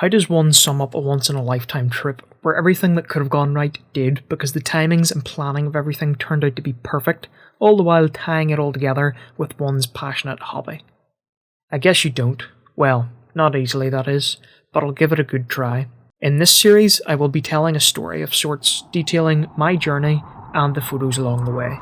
How does one sum up a once-in-a-lifetime trip where everything that could have gone right did because the timings and planning of everything turned out to be perfect, all the while tying it all together with one's passionate hobby? I guess you don't. Well, not easily that is, but I'll give it a good try. In this series, I will be telling a story of sorts, detailing my journey and the photos along the way.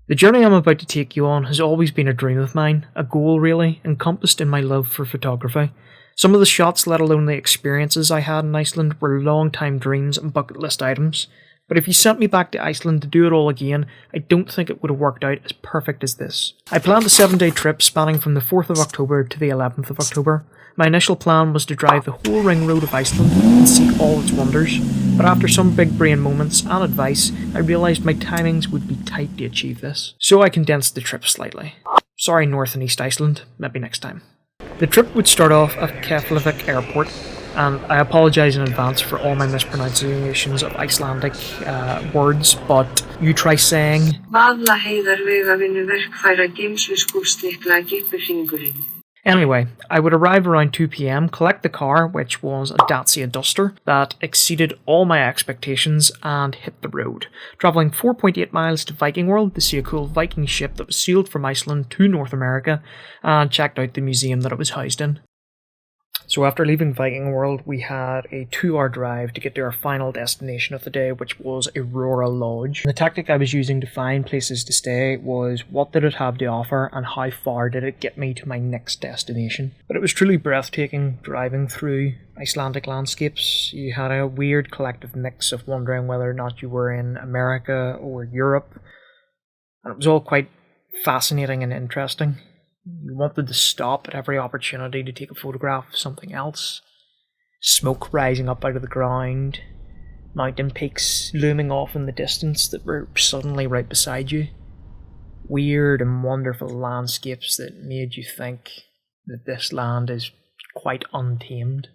The journey I'm about to take you on has always been a dream of mine, a goal really, encompassed in my love for photography. Some of the shots, let alone the experiences I had in Iceland, were long-time dreams and bucket list items. But if you sent me back to Iceland to do it all again, I don't think it would have worked out as perfect as this. I planned a 7-day trip spanning from the 4th of October to the 11th of October. My initial plan was to drive the whole ring road of Iceland and see all its wonders, but after some big brain moments and advice, I realised my timings would be tight to achieve this. So I condensed the trip slightly. Sorry North and East Iceland, maybe next time. The trip would start off at Keflavik Airport, and I apologise in advance for all my mispronunciations of Icelandic words, but you try saying... Anyway, I would arrive around 2 PM, collect the car, which was a Dacia Duster, that exceeded all my expectations, and hit the road, travelling 4.8 miles to Viking World to see a cool Viking ship that was sailed from Iceland to North America, and checked out the museum that it was housed in. So after leaving Viking World, we had a 2-hour drive to get to our final destination of the day, which was Aurora Lodge. The tactic I was using to find places to stay was what did it have to offer and how far did it get me to my next destination. But it was truly breathtaking driving through Icelandic landscapes. You had a weird collective mix of wondering whether or not you were in America or Europe. And it was all quite fascinating and interesting. You wanted to stop at every opportunity to take a photograph of something else. Smoke rising up out of the ground, mountain peaks looming off in the distance that were suddenly right beside you. Weird and wonderful landscapes that made you think that this land is quite untamed.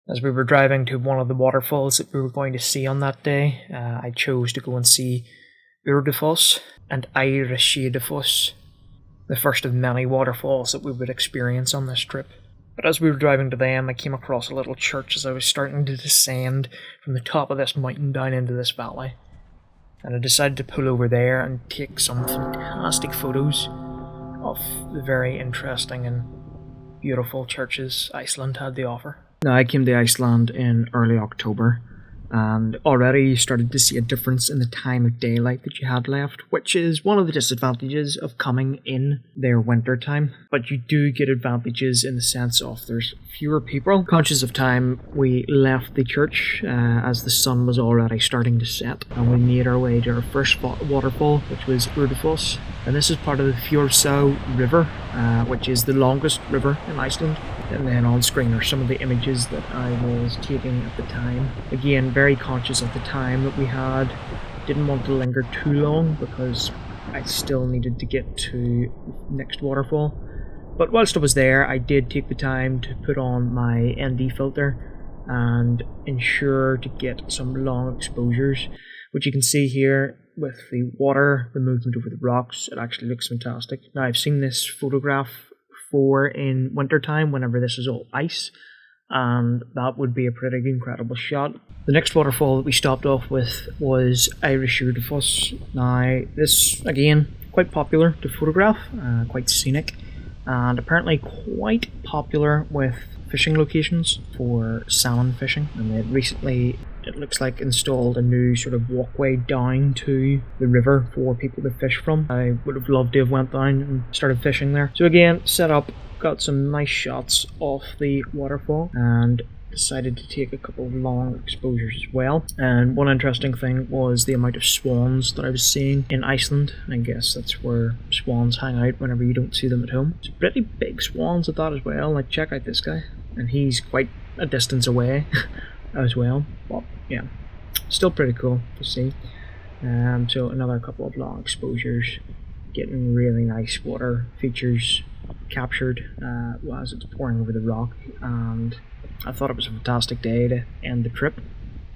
As we were driving to one of the waterfalls that we were going to see on that day, I chose to go and see Urdafoss and Eyrashidafoss, the first of many waterfalls that we would experience on this trip. But as we were driving to them, I came across a little church as I was starting to descend from the top of this mountain down into this valley. And I decided to pull over there and take some fantastic photos of the very interesting and beautiful churches Iceland had to offer. Now, I came to Iceland in early October, and already started to see a difference in the time of daylight that you had left, which is one of the disadvantages of coming in their winter time. But you do get advantages in the sense of there's fewer people. Conscious of time, we left the church as the sun was already starting to set, and we made our way to our first waterfall, which was Urdafoss. And this is part of the Fjórsá River, which is the longest river in Iceland. And then on screen are some of the images that I was taking at the time. Again, very conscious of the time that we had. Didn't want to linger too long because I still needed to get to the next waterfall. But whilst I was there, I did take the time to put on my ND filter and ensure to get some long exposures, which you can see here with the water, the movement over the rocks. It actually looks fantastic. Now, I've seen this photograph before in wintertime whenever this is all ice, and that would be a pretty incredible shot. The next waterfall that we stopped off with was Eyrashidafoss. Now, this, again, quite popular to photograph, quite scenic, and apparently quite popular with fishing locations for salmon fishing. And they recently, it looks like, installed a new sort of walkway down to the river for people to fish from. I would have loved to have went down and started fishing there. So again, set up, got some nice shots off the waterfall, and decided to take a couple of long exposures as well. And one interesting thing was the amount of swans that I was seeing in Iceland. I guess that's where swans hang out whenever you don't see them at home. It's pretty big swans at that as well. Like, check out this guy, and he's quite a distance away as well. But yeah, still pretty cool to see. So another couple of long exposures, getting really nice water features captured as it's pouring over the rock, and I thought it was a fantastic day to end the trip.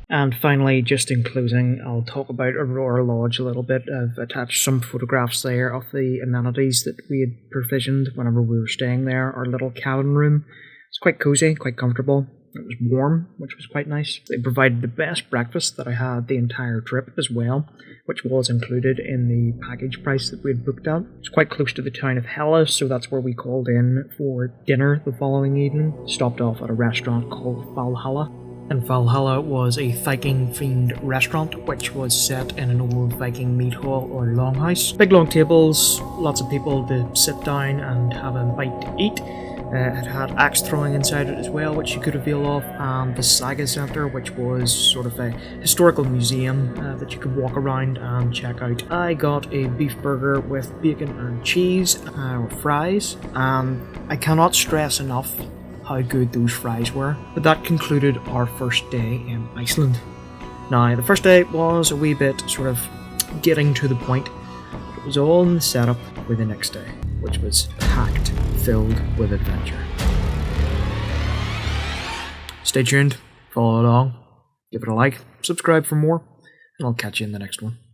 And finally, just in closing, I'll talk about Aurora Lodge a little bit. I've attached some photographs there of the amenities that we had provisioned whenever we were staying there. Our little cabin room. It's quite cozy, quite comfortable. It was warm, which was quite nice. They provided the best breakfast that I had the entire trip as well, which was included in the package price that we had booked at. It's quite close to the town of Hellas, so that's where we called in for dinner the following evening. Stopped off at a restaurant called Valhalla. And Valhalla was a Viking-themed restaurant which was set in an old Viking mead hall or longhouse. Big long tables, lots of people to sit down and have a bite to eat. It had axe throwing inside it as well, which you could avail of, and the Saga Centre, which was sort of a historical museum that you could walk around and check out. I got a beef burger with bacon and cheese, or fries, and I cannot stress enough how good those fries were. But that concluded our first day in Iceland. Now, the first day was a wee bit sort of getting to the point, but it was all in the setup for the next day, which was packed, filled with adventure. Stay tuned, follow along, give it a like, subscribe for more, and I'll catch you in the next one.